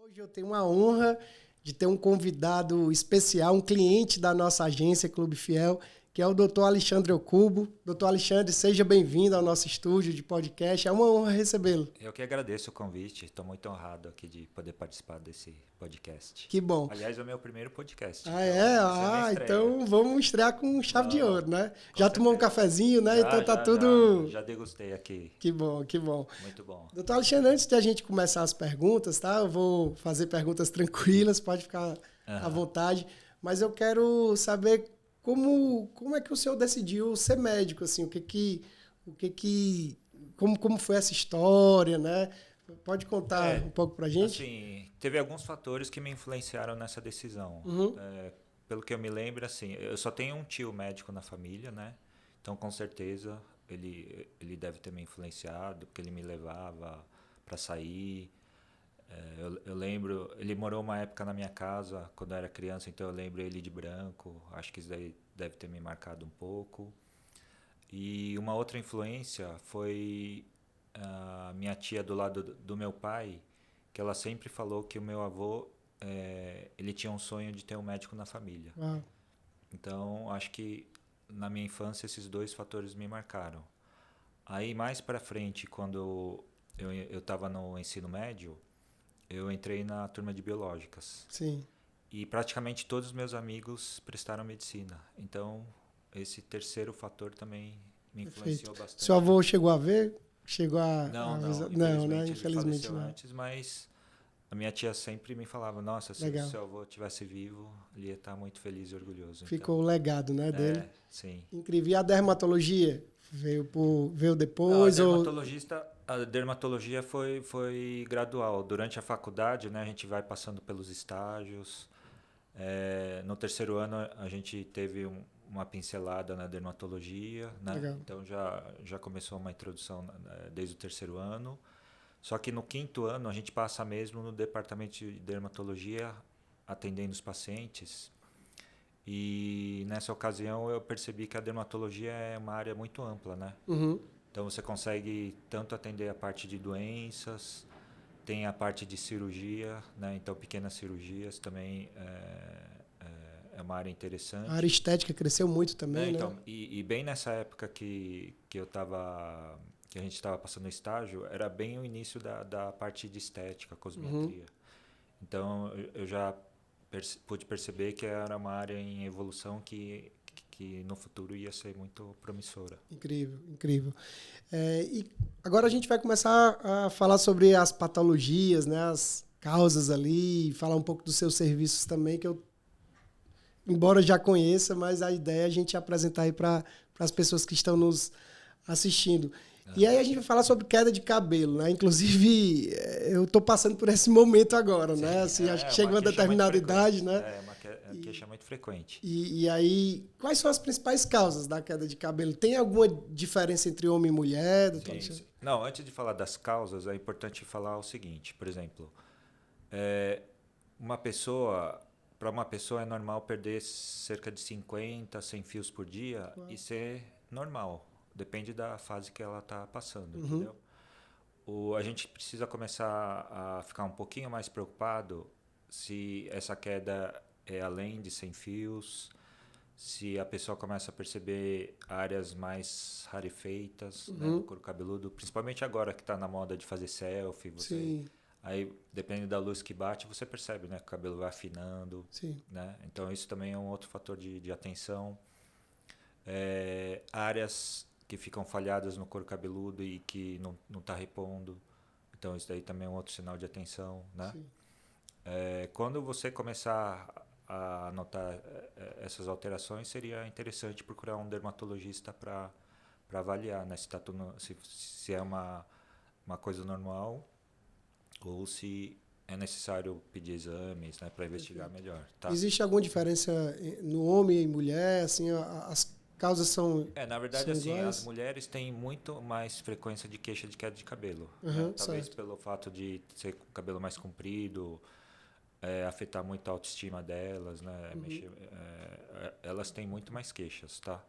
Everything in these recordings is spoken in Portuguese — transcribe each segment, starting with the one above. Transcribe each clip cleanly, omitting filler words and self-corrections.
Hoje eu tenho uma honra de ter um convidado especial, um cliente da nossa agência Clube Fiel, que é o Dr. Alexandre Ocubo. Dr. Alexandre, seja bem-vindo ao nosso estúdio de podcast. É uma honra recebê-lo. Eu que agradeço o convite. Estou muito honrado aqui de poder participar desse podcast. Que bom. Aliás, é o meu primeiro podcast. Então vamos estrear com chave de ouro, né? Já tomou um cafezinho, né? Então tá já, tudo... Já degustei aqui. Que bom, que bom. Muito bom. Doutor Alexandre, antes de a gente começar as perguntas, tá? Eu vou fazer perguntas tranquilas, pode ficar à vontade. Mas eu quero saber como é que o senhor decidiu ser médico, assim? Como foi essa história, né? Pode contar um pouco pra gente? Assim, teve alguns fatores que me influenciaram nessa decisão. Pelo que eu me lembro, assim, eu só tenho um tio médico na família, né? Então, com certeza, ele deve ter me influenciado, porque ele me levava para sair. Eu lembro, ele morou uma época na minha casa, quando eu era criança, então eu lembro ele de branco. Acho que isso daí deve ter me marcado um pouco. E uma outra influência foi a minha tia do lado do meu pai, que ela sempre falou que o meu avô, ele tinha um sonho de ter um médico na família. Então, acho que na minha infância esses dois fatores me marcaram. Aí, mais para frente, quando eu estava no ensino médio, eu entrei na turma de biológicas. Sim. E praticamente todos os meus amigos prestaram medicina. Então, esse terceiro fator também me influenciou bastante. Seu avô chegou a ver? Não, né? Infelizmente ele faleceu não. antes, mas a minha tia sempre me falava, nossa, se o seu avô tivesse vivo, ele ia estar muito feliz e orgulhoso. Ficou o legado, né, dele? Sim. Incrível. E a dermatologia? Veio depois? A dermatologia foi gradual. Durante a faculdade, né, a gente vai passando pelos estágios. No terceiro ano, a gente teve uma pincelada na dermatologia, né? Então já começou uma introdução desde o terceiro ano. Só que no quinto ano a gente passa mesmo no departamento de dermatologia, atendendo os pacientes. E nessa ocasião eu percebi que a dermatologia é uma área muito ampla, né? Então você consegue tanto atender a parte de doenças, tem a parte de cirurgia, né? Então pequenas cirurgias também é uma área interessante. A área estética cresceu muito também, né? Então, e bem nessa época que a gente estava passando estágio, era bem o início da parte de estética, cosmetria. Então eu já pude perceber que era uma área em evolução que no futuro ia ser muito promissora. Incrível, incrível. E agora a gente vai começar a falar sobre as patologias, né, as causas ali, falar um pouco dos seus serviços também, que eu, embora já conheça, mas a ideia é a gente apresentar aí para as pessoas que estão nos assistindo. E aí a gente vai falar sobre queda de cabelo, né? Inclusive, eu estou passando por esse momento agora, Sim, né? Assim, acho que chega uma determinada idade, né? É uma queixa muito frequente. E aí, quais são as principais causas da queda de cabelo? Tem alguma diferença entre homem e mulher? Sim. Não, antes de falar das causas, é importante falar o seguinte, por exemplo, para uma pessoa é normal perder cerca de 50, 100 fios por dia e ser normal. Depende da fase que ela está passando, entendeu? A gente precisa começar a ficar um pouquinho mais preocupado se essa queda é além de 100 fios, se a pessoa começa a perceber áreas mais rarefeitas, né, do couro cabeludo, principalmente agora que está na moda de fazer selfie. Aí, dependendo da luz que bate, você percebe, né, que o cabelo vai afinando. Né? Então, isso também é um outro fator de atenção. Áreas que ficam falhadas no couro cabeludo e que não está repondo. Então, isso daí também é um outro sinal de atenção, né? Quando você começar a notar essas alterações, seria interessante procurar um dermatologista para avaliar, né? Se é uma coisa normal ou se é necessário pedir exames, né, para investigar melhor. Tá? Existe alguma diferença no homem e mulher? Assim, as causas são na verdade, assim, iguais? as mulheres têm muito mais frequência de queixa de queda de cabelo. Talvez pelo fato de ser com o cabelo mais comprido, afetar muito a autoestima delas, né? Elas têm muito mais queixas, tá?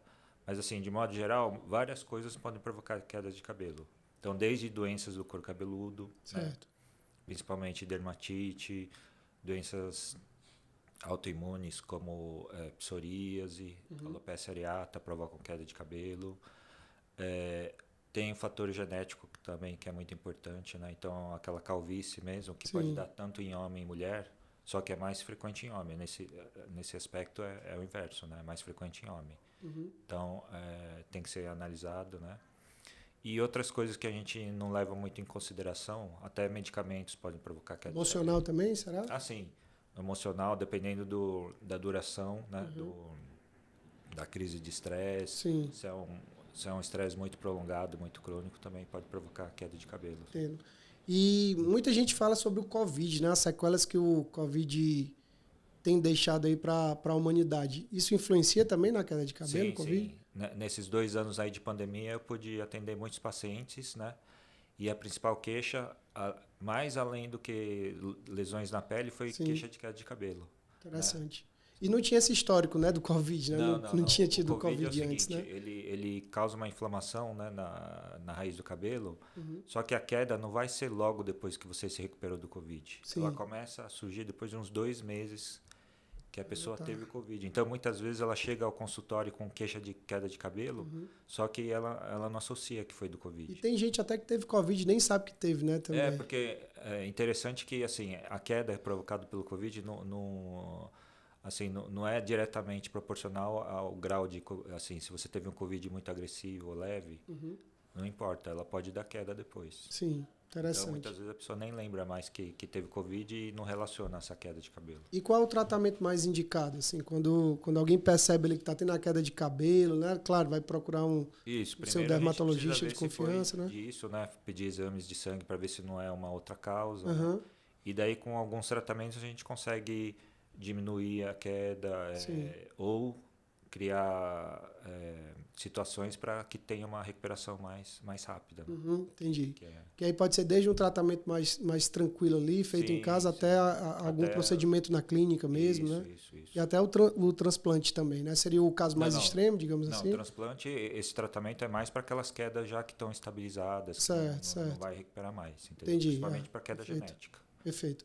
Mas, assim, de modo geral, várias coisas podem provocar queda de cabelo. Então, desde doenças do couro cabeludo, né? principalmente dermatite, doenças autoimunes como psoríase, alopecia areata, provocam queda de cabelo. Tem um fator genético também que é muito importante, né? Então, aquela calvície mesmo, que pode dar tanto em homem e mulher, só que é mais frequente em homem. Nesse aspecto é o inverso, né? É mais frequente em homem. Então, tem que ser analisado, né? E outras coisas que a gente não leva muito em consideração, até medicamentos podem provocar queda de cabelo. Emocional também, será? Ah, sim. Emocional, dependendo da duração, né? Da crise de estresse. Se é um estresse muito prolongado, muito crônico, também pode provocar queda de cabelo. Entendo. E muita gente fala sobre o Covid, né? As sequelas que o Covid tem deixado aí para a humanidade. Isso influencia também na queda de cabelo, Sim, Covid? sim. Nesses 2 anos aí de pandemia, eu pude atender muitos pacientes, né? E a principal queixa, mais além do que lesões na pele, foi queixa de queda de cabelo. Interessante. Né? E não tinha esse histórico, né, do Covid, né? Não tinha tido o COVID é o antes, seguinte, né? Ele causa uma inflamação, né, na raiz do cabelo, só que a queda não vai ser logo depois que você se recuperou do Covid. Sim. Ela começa a surgir depois de uns 2 meses que a pessoa teve o Covid. Então, muitas vezes ela chega ao consultório com queixa de queda de cabelo, só que ela não associa que foi do Covid. E tem gente até que teve Covid e nem sabe que teve, né? Também. Porque é interessante que assim, a queda provocada pelo Covid não é diretamente proporcional ao grau de... Assim, se você teve um Covid muito agressivo ou leve, não importa, ela pode dar queda depois. Sim. Interessante. Então, muitas vezes a pessoa nem lembra mais que teve Covid e não relaciona essa queda de cabelo. E qual é o tratamento mais indicado? Assim, quando alguém percebe ali que está tendo a queda de cabelo, né? Claro, vai procurar um seu dermatologista de confiança, né? Isso, né? Pedir exames de sangue para ver se não é uma outra causa. Né? E daí, com alguns tratamentos, a gente consegue diminuir a queda ou criar situações para que tenha uma recuperação mais rápida. Né? Entendi. Que aí pode ser desde um tratamento mais tranquilo ali, feito em casa, até algum procedimento na clínica mesmo, né? Isso. E até o transplante também, né? Seria o caso mais extremo, digamos assim? Não, o transplante, esse tratamento é mais para aquelas quedas já que estão estabilizadas, certo. Não vai recuperar mais, entendeu? Entendi. Principalmente para queda genética. Perfeito.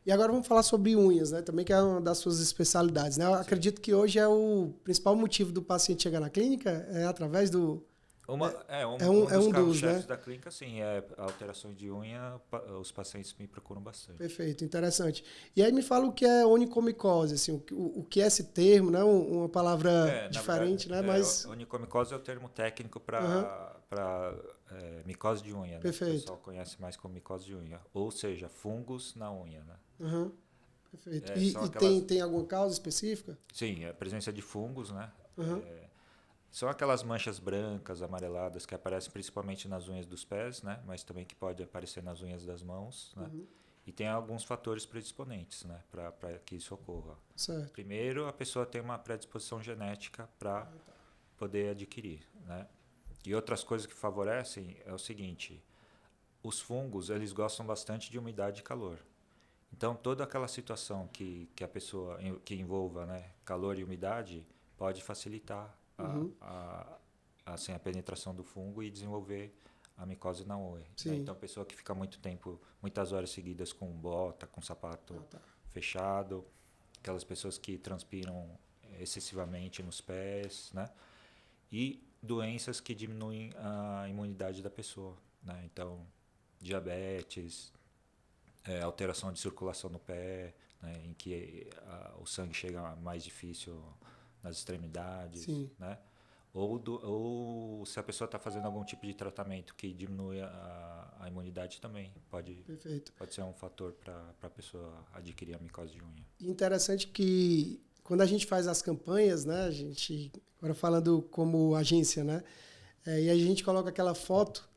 E agora vamos falar sobre unhas, né? Também que é uma das suas especialidades, né? Eu acredito que hoje é o principal motivo do paciente chegar na clínica é através do... Um dos carros-chefes da clínica, sim, é alterações de unha, os pacientes me procuram bastante. Perfeito, interessante. E aí me fala o que é onicomicose, assim, o que é esse termo, né? Uma palavra diferente, verdade, né? Mas... Onicomicose é o termo técnico para micose de unha, Perfeito. Né? O pessoal conhece mais como micose de unha, ou seja, fungos na unha, né? Perfeito. E tem alguma causa específica? Sim, a presença de fungos, né? São aquelas manchas brancas, amareladas, que aparecem principalmente nas unhas dos pés, né? Mas também que pode aparecer nas unhas das mãos, né? E tem alguns fatores predisponentes, né? Para que isso ocorra. Certo. Primeiro, a pessoa tem uma predisposição genética para poder adquirir, né? E outras coisas que favorecem é o seguinte: os fungos, eles gostam bastante de umidade e calor. Então, toda aquela situação que a pessoa que envolva, né, calor e umidade pode facilitar a penetração do fungo e desenvolver a micose na unha. Né? Então, a pessoa que fica muito tempo, muitas horas seguidas com bota, com sapato fechado, aquelas pessoas que transpiram excessivamente nos pés, né? E doenças que diminuem a imunidade da pessoa, né? Então, diabetes, alteração de circulação no pé, né? Em que o sangue chega mais difícil nas extremidades, né? Ou se a pessoa está fazendo algum tipo de tratamento que diminui a imunidade também, pode ser um fator para a pessoa adquirir a micose de unha. Interessante que quando a gente faz as campanhas, né, a gente, agora falando como agência, né, e a gente coloca aquela foto,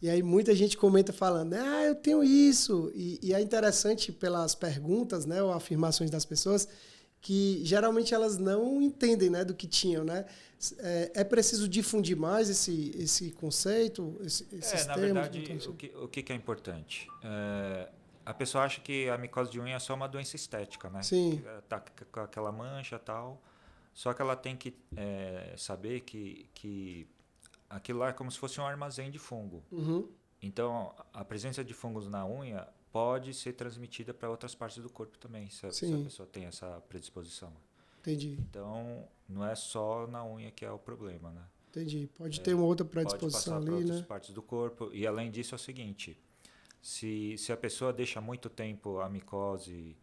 e aí muita gente comenta falando, eu tenho isso, e é interessante pelas perguntas, né, ou afirmações das pessoas, que geralmente elas não entendem, né, do que tinham, né? É preciso difundir mais esse conceito, esses na termos? Verdade, o que é importante? A pessoa acha que a micose de unha é só uma doença estética, né? Sim. Tá com aquela mancha e tal. Só que ela tem que saber que aquilo lá é como se fosse um armazém de fungo. Então, a presença de fungos na unha pode ser transmitida para outras partes do corpo também, se a pessoa tem essa predisposição. Entendi. Então, não é só na unha que é o problema, né? Entendi. Pode ter uma outra predisposição ali, né? Pode passar para outras partes do corpo. E, além disso, é o seguinte, se a pessoa deixa muito tempo a micose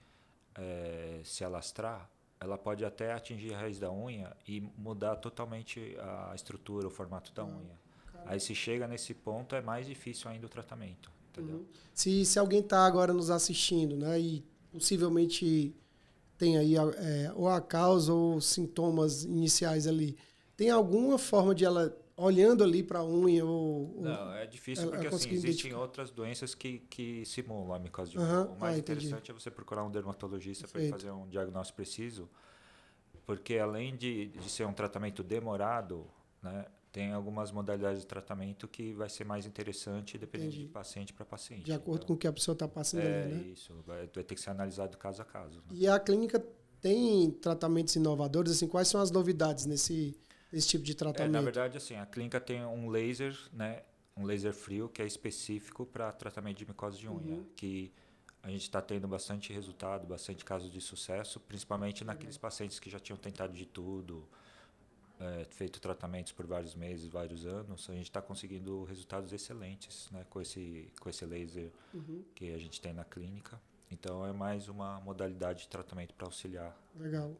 se alastrar, ela pode até atingir a raiz da unha e mudar totalmente a estrutura, o formato da unha. Caramba. Aí, se chega nesse ponto, é mais difícil ainda o tratamento, entendeu? Se alguém está agora nos assistindo, né, e possivelmente tem aí ou a causa ou sintomas iniciais ali, tem alguma forma de ela, olhando ali para a unha Não, é difícil porque assim, existem outras doenças que simulam a micose de unha. O mais interessante é você procurar um dermatologista para fazer um diagnóstico preciso, porque além de ser um tratamento demorado, né, tem algumas modalidades de tratamento que vai ser mais interessante dependendo de paciente para paciente. De acordo com o que a pessoa está passando ali, né? Isso, vai ter que ser analisado caso a caso. Né? E a clínica tem tratamentos inovadores, assim, quais são as novidades nesse tipo de tratamento? Na verdade, assim, a clínica tem um laser, né, um laser frio que é específico para tratamento de micose de unha, que a gente está tendo bastante resultado, bastante casos de sucesso, principalmente naqueles pacientes que já tinham tentado de tudo, feito tratamentos por vários meses, vários anos. A gente está conseguindo resultados excelentes, né, com esse laser que a gente tem na clínica. Então, é mais uma modalidade de tratamento para auxiliar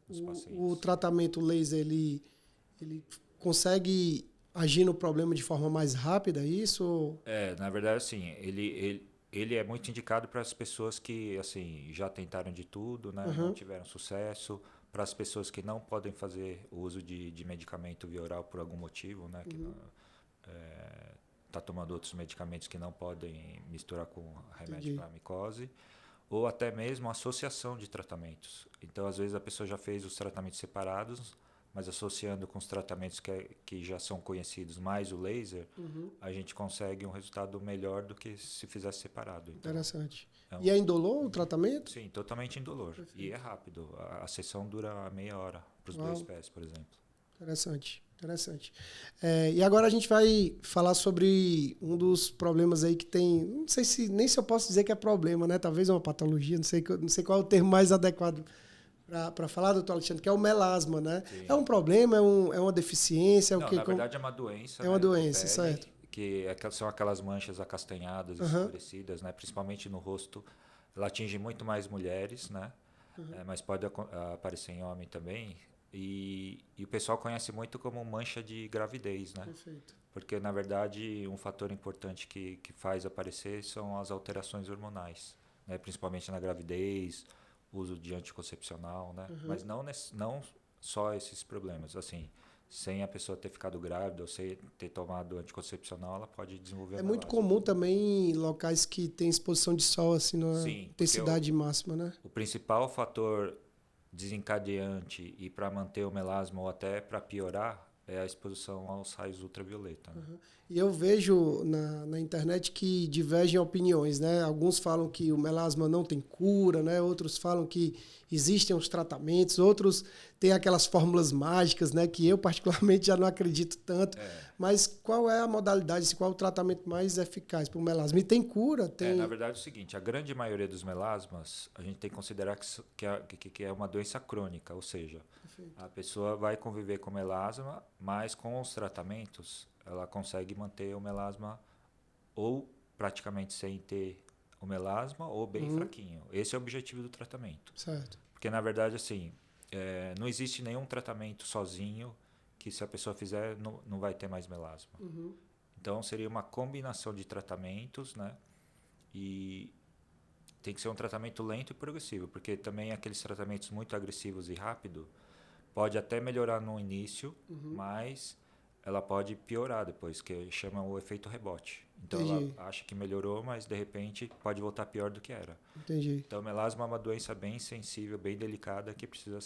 os pacientes. O tratamento laser, ele consegue agir no problema de forma mais rápida, isso? Na verdade, assim, ele é muito indicado para as pessoas que assim, já tentaram de tudo, né, não tiveram sucesso, para as pessoas que não podem fazer o uso de medicamento via oral por algum motivo, né, que está tomando outros medicamentos que não podem misturar com remédio para micose, ou até mesmo associação de tratamentos. Então, às vezes, a pessoa já fez os tratamentos separados, mas associando com os tratamentos que já são conhecidos, mais o laser, a gente consegue um resultado melhor do que se fizesse separado. Então, interessante. E é indolor o tratamento? Sim, totalmente indolor. Perfeito. E é rápido. A sessão dura meia hora para os 2 pés, por exemplo. Interessante. E agora a gente vai falar sobre um dos problemas aí que tem, não sei se eu posso dizer que é problema, né? Talvez uma patologia, não sei qual é o termo mais adequado para falar, doutor Alexandre, que é o melasma, né? Sim. É um problema, é uma deficiência? Não, na verdade é uma doença. É uma doença, pele, certo. Que são aquelas manchas acastanhadas, escurecidas, né? Principalmente no rosto. Ela atinge muito mais mulheres, né? Mas pode aparecer em homem também. E o pessoal conhece muito como mancha de gravidez, né? Perfeito. Porque, na verdade, um fator importante que faz aparecer são as alterações hormonais, né? Principalmente na gravidez, uso de anticoncepcional, né? Mas não só esses problemas. Assim, sem a pessoa ter ficado grávida ou sem ter tomado anticoncepcional, ela pode desenvolver melasma. Muito comum também em locais que tem exposição de sol, assim, na intensidade máxima, né? O principal fator desencadeante e para manter o melasma ou até para piorar é a exposição aos raios ultravioleta. Né? E eu vejo na internet que divergem opiniões, né? Alguns falam que o melasma não tem cura, né? Outros falam que existem os tratamentos, outros têm aquelas fórmulas mágicas, né? Que eu particularmente já não acredito tanto. Mas qual é a modalidade, qual é o tratamento mais eficaz para o melasma? E tem cura? Na verdade é o seguinte, a grande maioria dos melasmas a gente tem que considerar que é uma doença crônica, ou seja, a pessoa vai conviver com melasma, mas com os tratamentos ela consegue manter o melasma ou praticamente sem ter o melasma ou bem fraquinho. Esse é o objetivo do tratamento. Certo. Porque, na verdade, assim, não existe nenhum tratamento sozinho que se a pessoa fizer não vai ter mais melasma. Então, seria uma combinação de tratamentos, né? E tem que ser um tratamento lento e progressivo, porque também aqueles tratamentos muito agressivos e rápido pode até melhorar no início, mas ela pode piorar depois, que chama o efeito rebote. Então, ela acha que melhorou, mas de repente pode voltar pior do que era. Entendi. Então, o melasma é uma doença bem sensível, bem delicada, que precisa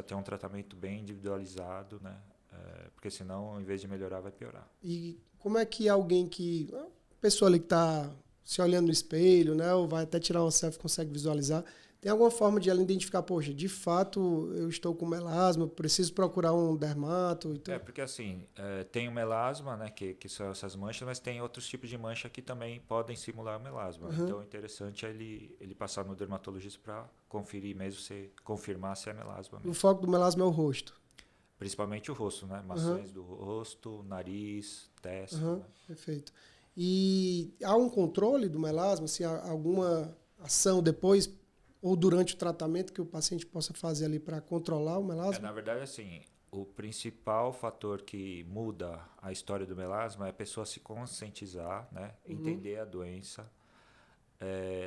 ter um tratamento bem individualizado, né? Porque senão, em vez de melhorar, vai piorar. E como é que alguém pessoa ali que está se olhando no espelho, né, ou vai até tirar uma selfie, consegue visualizar, Tem alguma forma de ela identificar, poxa, de fato eu estou com melasma, preciso procurar um dermato? Então... Porque assim, tem o melasma, né, que são essas manchas, mas tem outros tipos de mancha que também podem simular o melasma. Então, o interessante é ele passar no dermatologista para conferir mesmo, confirmar se é melasma mesmo. O foco do melasma é o rosto. Principalmente o rosto, né? Maçãs do rosto, nariz, testa. Né? Perfeito. E há um controle do melasma? Assim, há alguma ação depois ou durante o tratamento que o paciente possa fazer ali para controlar o melasma? Na verdade, assim, o principal fator que muda a história do melasma é a pessoa se conscientizar, né? Entender a doença,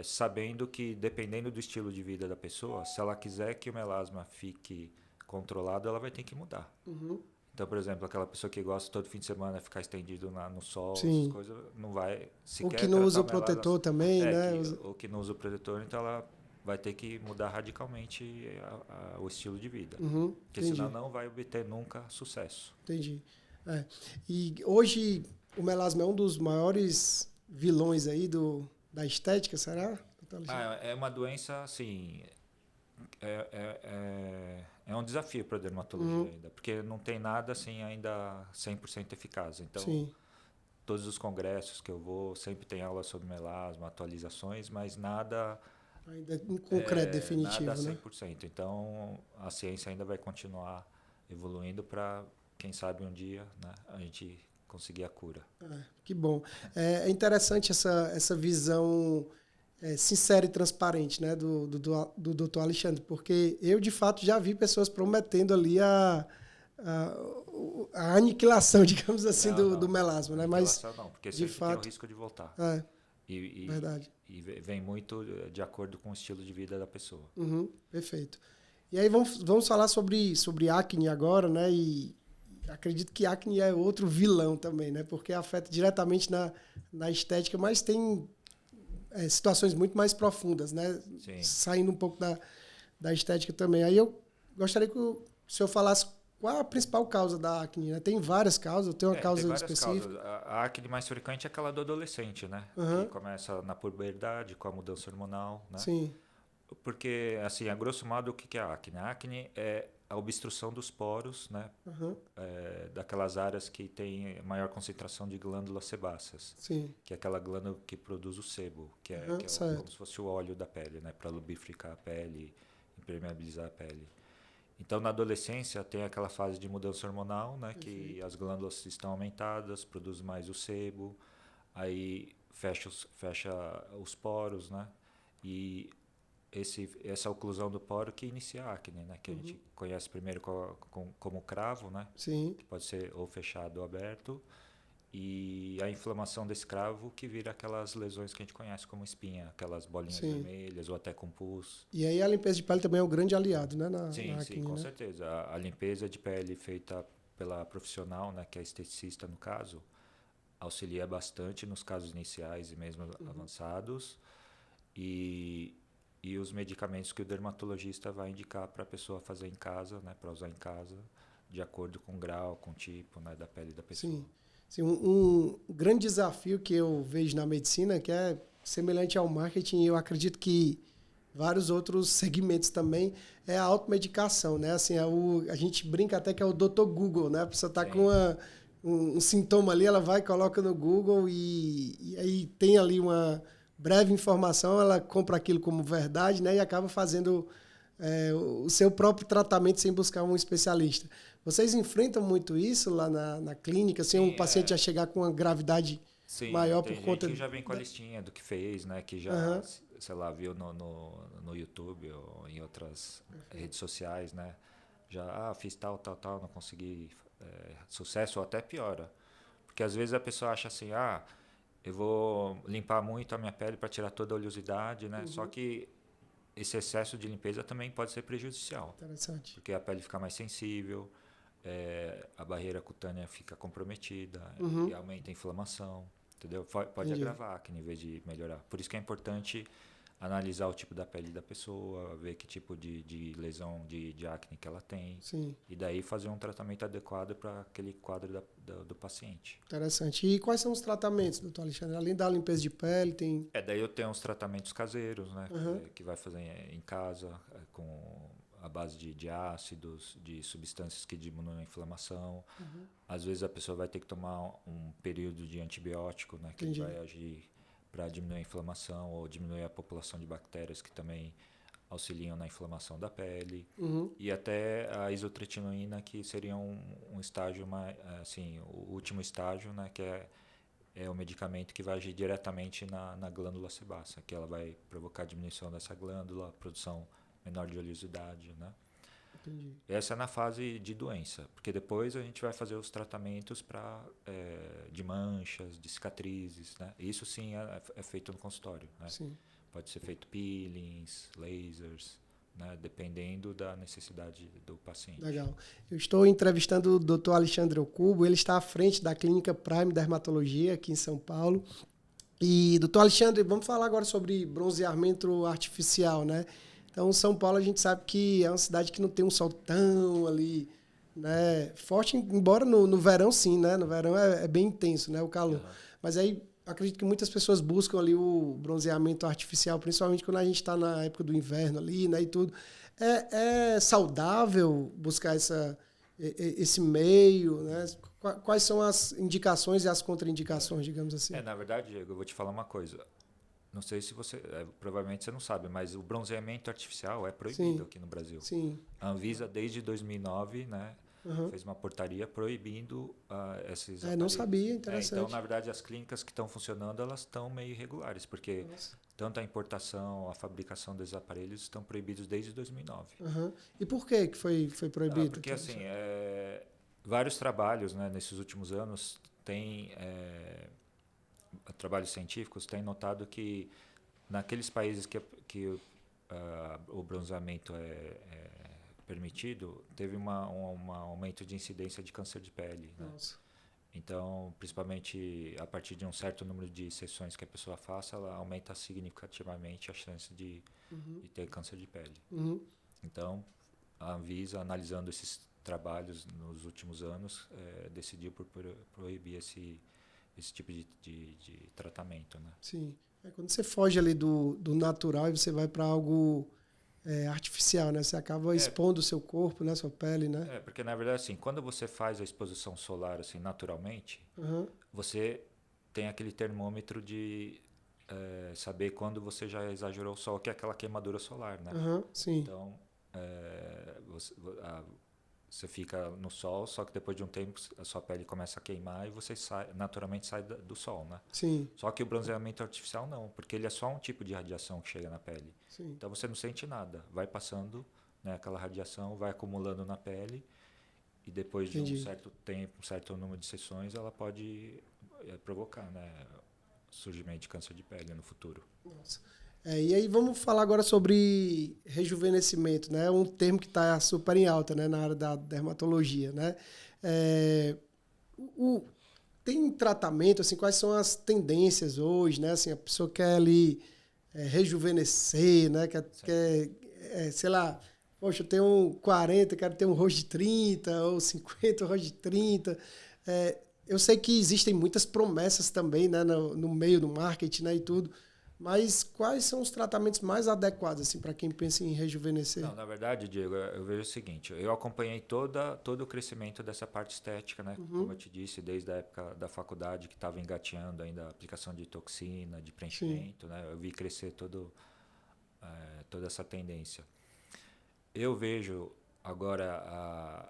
sabendo que dependendo do estilo de vida da pessoa, se ela quiser que o melasma fique controlado, ela vai ter que mudar. Então, por exemplo, aquela pessoa que gosta todo fim de semana ficar estendido no sol, essas coisas, não vai... Ou que não usa o protetor também, né? Ou que não usa o protetor, então ela vai ter que mudar radicalmente o estilo de vida. Porque senão não vai obter nunca sucesso. Entendi. E hoje o melasma é um dos maiores vilões aí da estética, será? É uma doença, assim... É um desafio para a dermatologia ainda, porque não tem nada assim ainda 100% eficaz. Então, todos os congressos que eu vou, sempre tem aula sobre melasma, atualizações, mas nada... Ainda em concreto, definitivo, nada 100%. Né? Então, a ciência ainda vai continuar evoluindo para, quem sabe, um dia, né, a gente conseguir a cura. Que bom. É interessante essa visão... sincero e transparente, né, do Dr. Alexandre, porque eu, de fato, já vi pessoas prometendo ali a aniquilação, digamos assim, do melasma. Né? Mas, não, porque sempre tem o risco de voltar. Verdade. E vem muito de acordo com o estilo de vida da pessoa. Perfeito. E aí vamos falar sobre acne agora, né, e acredito que acne é outro vilão também, né, porque afeta diretamente na estética, mas tem... situações muito mais profundas, né? Sim. Saindo um pouco da estética também. Aí eu gostaria que o senhor falasse qual a principal causa da acne, né? Tem várias causas, tem uma causa específica. Causas. A acne mais frequente é aquela do adolescente, né? Que começa na puberdade, com a mudança hormonal, né? Sim. Porque, assim, a grosso modo, o que é a acne? A acne é a obstrução dos poros, né? Daquelas áreas que tem maior concentração de glândulas sebáceas. Sim. Que é aquela glândula que produz o sebo, que é como se fosse o óleo da pele, né? Para lubrificar a pele, impermeabilizar a pele. Então, na adolescência, tem aquela fase de mudança hormonal, né? Que as glândulas estão aumentadas, produz mais o sebo, aí fecha os poros, né? E essa oclusão do poro que inicia a acne, né? Que a gente conhece primeiro como cravo, né? Sim. Que pode ser ou fechado ou aberto. E a inflamação desse cravo que vira aquelas lesões que a gente conhece como espinha, aquelas bolinhas vermelhas ou até com pus. E aí a limpeza de pele também é um grande aliado, né? Na acne, sim, com certeza. A limpeza de pele feita pela profissional, né? Que é esteticista no caso, auxilia bastante nos casos iniciais e mesmo avançados. E os medicamentos que o dermatologista vai indicar para a pessoa fazer em casa, né, para usar em casa, de acordo com o grau, com o tipo, né, da pele da pessoa. Sim, um grande desafio que eu vejo na medicina, que é semelhante ao marketing, e eu acredito que vários outros segmentos também, é a automedicação, né? Assim, a gente brinca até que é o Dr. Google, né? A pessoa está com um sintoma ali, ela vai, coloca no Google e aí tem ali uma breve informação, ela compra aquilo como verdade, né? E acaba fazendo o seu próprio tratamento sem buscar um especialista. Vocês enfrentam muito isso lá na clínica? Assim, um paciente já chegar com uma gravidade maior por conta... que já vem com a listinha do que fez, né? Que já, sei lá, viu no YouTube ou em outras redes sociais, né? Já, fiz tal, não consegui sucesso, ou até piora. Porque às vezes a pessoa acha assim, eu vou limpar muito a minha pele para tirar toda a oleosidade, né? Só que esse excesso de limpeza também pode ser prejudicial. Interessante. Porque a pele fica mais sensível, a barreira cutânea fica comprometida e aumenta a inflamação, entendeu? Pode agravar a acne em vez de melhorar. Por isso que é importante analisar o tipo da pele da pessoa, ver que tipo de lesão de acne que ela tem. Sim. E daí fazer um tratamento adequado para aquele quadro do paciente. Interessante. E quais são os tratamentos, doutor Alexandre? Além da limpeza de pele, tem... Daí eu tenho uns tratamentos caseiros, né? Uhum. Que vai fazer em casa, com a base de ácidos, de substâncias que diminuem a inflamação. Uhum. Às vezes a pessoa vai ter que tomar um período de antibiótico, né? Que vai agir para diminuir a inflamação ou diminuir a população de bactérias que também auxiliam na inflamação da pele. Uhum. E até a isotretinoína, que seria um estágio mais, assim, o último estágio, né? Que é o medicamento que vai agir diretamente na glândula sebácea, que ela vai provocar diminuição dessa glândula, produção menor de oleosidade, né? Entendi. Essa é na fase de doença, porque depois a gente vai fazer os tratamentos de manchas, de cicatrizes, né? Isso sim é feito no consultório, né? Sim. Pode ser feito peelings, lasers, né? Dependendo da necessidade do paciente. Legal. Eu estou entrevistando o Dr. Alexandre Ocubo, ele está à frente da Clínica Prime Dermatologia aqui em São Paulo. E, doutor Alexandre, vamos falar agora sobre bronzeamento artificial, né? Então, São Paulo a gente sabe que é uma cidade que não tem um sol tão ali, né, forte, embora no verão sim, né? No verão é bem intenso, né, o calor. Uhum. Mas aí acredito que muitas pessoas buscam ali o bronzeamento artificial, principalmente quando a gente está na época do inverno ali, né, e tudo. É saudável buscar esse meio, né? Quais são as indicações e as contraindicações, digamos assim? Na verdade, Diego, eu vou te falar uma coisa. Não sei se você... provavelmente você não sabe, mas o bronzeamento artificial é proibido aqui no Brasil. Sim. A Anvisa, desde 2009, né, fez uma portaria proibindo esses aparelhos. Não sabia, interessante. Então, na verdade, as clínicas que estão funcionando, elas estão meio irregulares, porque tanto a importação, a fabricação desses aparelhos estão proibidos desde 2009. E por que foi proibido? Porque, assim, vários trabalhos, né, nesses últimos anos têm... trabalhos científicos têm notado que naqueles países que o bronzeamento é permitido, teve um aumento de incidência de câncer de pele. Né? Então, principalmente a partir de um certo número de sessões que a pessoa faça, ela aumenta significativamente a chance de ter câncer de pele. Então, a Anvisa, analisando esses trabalhos nos últimos anos, decidiu por proibir esse tipo de tratamento, né? Sim. Quando você foge ali do natural e você vai para algo artificial, né? Você acaba expondo o seu corpo, né? Sua pele, né? Porque na verdade, assim, quando você faz a exposição solar assim naturalmente, você tem aquele termômetro de saber quando você já exagerou o sol, que é aquela queimadura solar, né? Sim. Então, você fica no sol, só que depois de um tempo a sua pele começa a queimar e você naturalmente sai do sol, né? Sim. Só que o bronzeamento artificial não, porque ele é só um tipo de radiação que chega na pele. Sim. Então você não sente nada, vai passando, né, aquela radiação, vai acumulando na pele e depois de um certo tempo, um certo número de sessões, ela pode provocar, né, surgimento de câncer de pele no futuro. Nossa. E aí vamos falar agora sobre rejuvenescimento, né? Um termo que está super em alta, né? Na área da dermatologia, né? Tem tratamento, assim, quais são as tendências hoje, né? Assim, a pessoa quer ali rejuvenescer, né? Quer sei lá, poxa, eu tenho 40, quero ter um rosto de 30, ou 50, um rosto de 30. Eu sei que existem muitas promessas também, né? No meio do marketing, né? E tudo. Mas quais são os tratamentos mais adequados assim, para quem pensa em rejuvenescer? Não, na verdade, Diego, eu vejo o seguinte, eu acompanhei todo o crescimento dessa parte estética, né? Como eu te disse, desde a época da faculdade, que estava engateando ainda a aplicação de toxina, de preenchimento, né? Eu vi crescer toda essa tendência. Eu vejo agora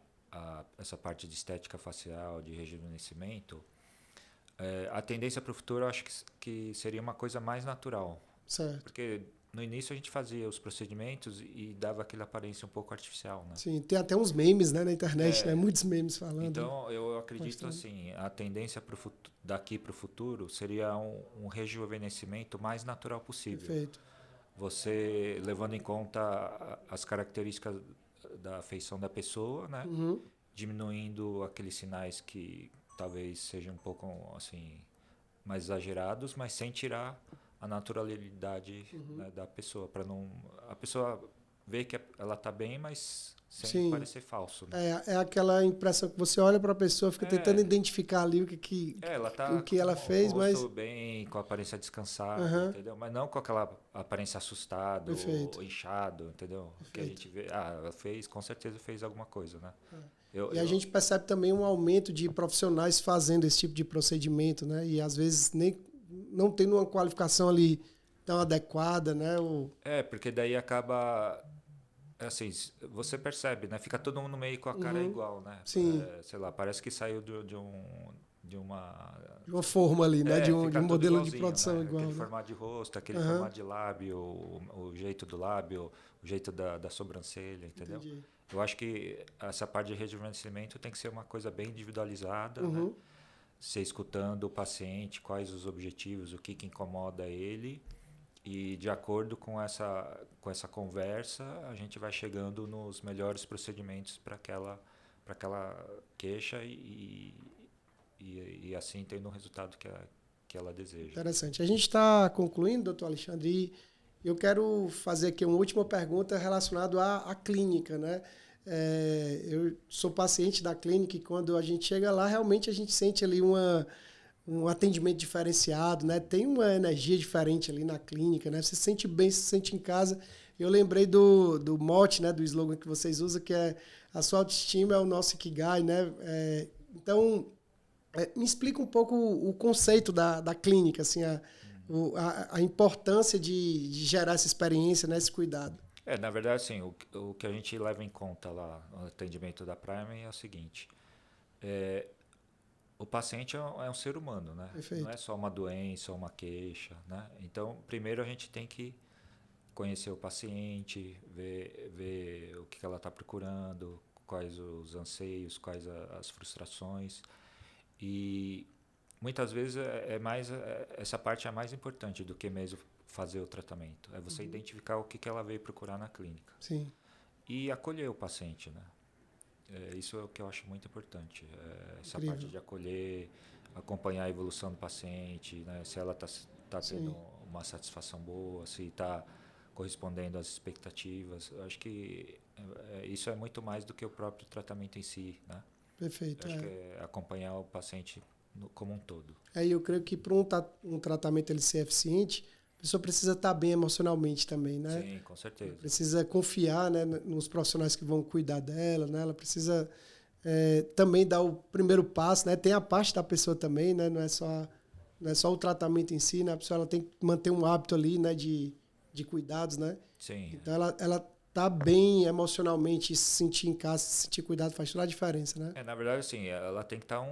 essa parte de estética facial, de rejuvenescimento, a tendência para o futuro eu acho que seria uma coisa mais natural. Certo. Porque no início a gente fazia os procedimentos e dava aquela aparência um pouco artificial, né? Sim, tem até uns memes, né, na internet, né? Muitos memes falando. Então eu acredito assim, a tendência daqui para o futuro seria um rejuvenescimento mais natural possível. Perfeito. Você levando em conta as características da feição da pessoa, né? Diminuindo aqueles sinais que talvez sejam um pouco assim mais exagerados, mas sem tirar a naturalidade, né, da pessoa, para não a pessoa ver que ela está bem, mas sem Sim. parecer falso. Né? É aquela impressão que você olha para a pessoa, fica tentando identificar ali ela tá o que ela fez, com o mas... rosto bem, com a aparência descansada, entendeu? Mas não com aquela aparência assustada ou inchado, entendeu? Perfeito. Que a gente vê, ela fez, com certeza fez alguma coisa, né? A gente percebe também um aumento de profissionais fazendo esse tipo de procedimento, né? E às vezes nem não tendo uma qualificação ali tão adequada, né? Porque daí acaba... Assim, você percebe, né? Fica todo mundo meio com a cara igual, né? Sim. Sei lá, parece que saiu de uma forma ali, né? De um modelo de produção, né? igual. Aquele né? formato de rosto, aquele formato de lábio, o jeito do lábio, o jeito da sobrancelha, entendeu? Entendi. Eu acho que essa parte de rejuvenescimento tem que ser uma coisa bem individualizada, né? Você escutando o paciente, quais os objetivos, o que incomoda ele. E de acordo com essa conversa, a gente vai chegando nos melhores procedimentos para aquela queixa e assim tendo o resultado que ela deseja. Interessante. A gente está concluindo, doutor Alexandre, e eu quero fazer aqui uma última pergunta relacionada à clínica, né? Eu sou paciente da clínica e quando a gente chega lá, realmente a gente sente ali um atendimento diferenciado, né? Tem uma energia diferente ali na clínica, né? Você se sente bem, se sente em casa. Eu lembrei do mote, né? Do slogan que vocês usam, que é a sua autoestima é o nosso Ikigai, né? Então, me explica um pouco o conceito da clínica, assim, a importância de gerar essa experiência, né? Esse cuidado. Na verdade, assim, o que a gente leva em conta lá no atendimento da Prime é o seguinte, o paciente é um ser humano, né? Perfeito. Não é só uma doença ou uma queixa, né? Então, primeiro a gente tem que conhecer o paciente, ver o que ela está procurando, quais os anseios, quais as frustrações. E muitas vezes essa parte é mais importante do que mesmo fazer o tratamento. É você identificar o que ela veio procurar na clínica. Sim. E acolher o paciente, né? Isso é o que eu acho muito importante. Essa Incrível. parte de acolher, acompanhar a evolução do paciente, né? Se ela está tendo uma satisfação boa, se está correspondendo às expectativas. Eu acho que isso é muito mais do que o próprio tratamento em si, né? Perfeito. Eu acho que é acompanhar o paciente como um todo. Eu creio que para um tratamento ele ser eficiente, a pessoa precisa estar bem emocionalmente também, né? Sim, com certeza. Ela precisa confiar, né, nos profissionais que vão cuidar dela, né? Ela precisa também dar o primeiro passo, né? Tem a parte da pessoa também, né? Não é só o tratamento em si, né? A pessoa ela tem que manter um hábito ali, né? De cuidados, né? Sim. Então ela tá bem emocionalmente, se sentir em casa, se sentir cuidado faz toda a diferença, né? Na verdade, assim, ela tem que estar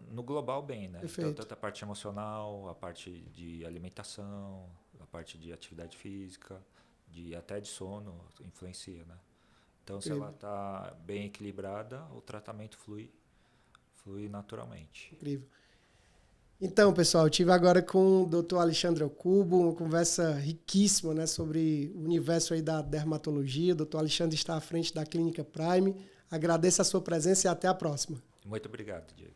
no global bem, né? Perfeito. Então, tanto a parte emocional, a parte de alimentação, a parte de atividade física, até de sono, influencia, né? Então, se ela está bem equilibrada, o tratamento flui naturalmente. Incrível. Então, pessoal, eu estive agora com o Dr. Alexandre Okubo, uma conversa riquíssima, né, sobre o universo aí da dermatologia. O Dr. Alexandre está à frente da Clínica Prime. Agradeço a sua presença e até a próxima. Muito obrigado, Diego.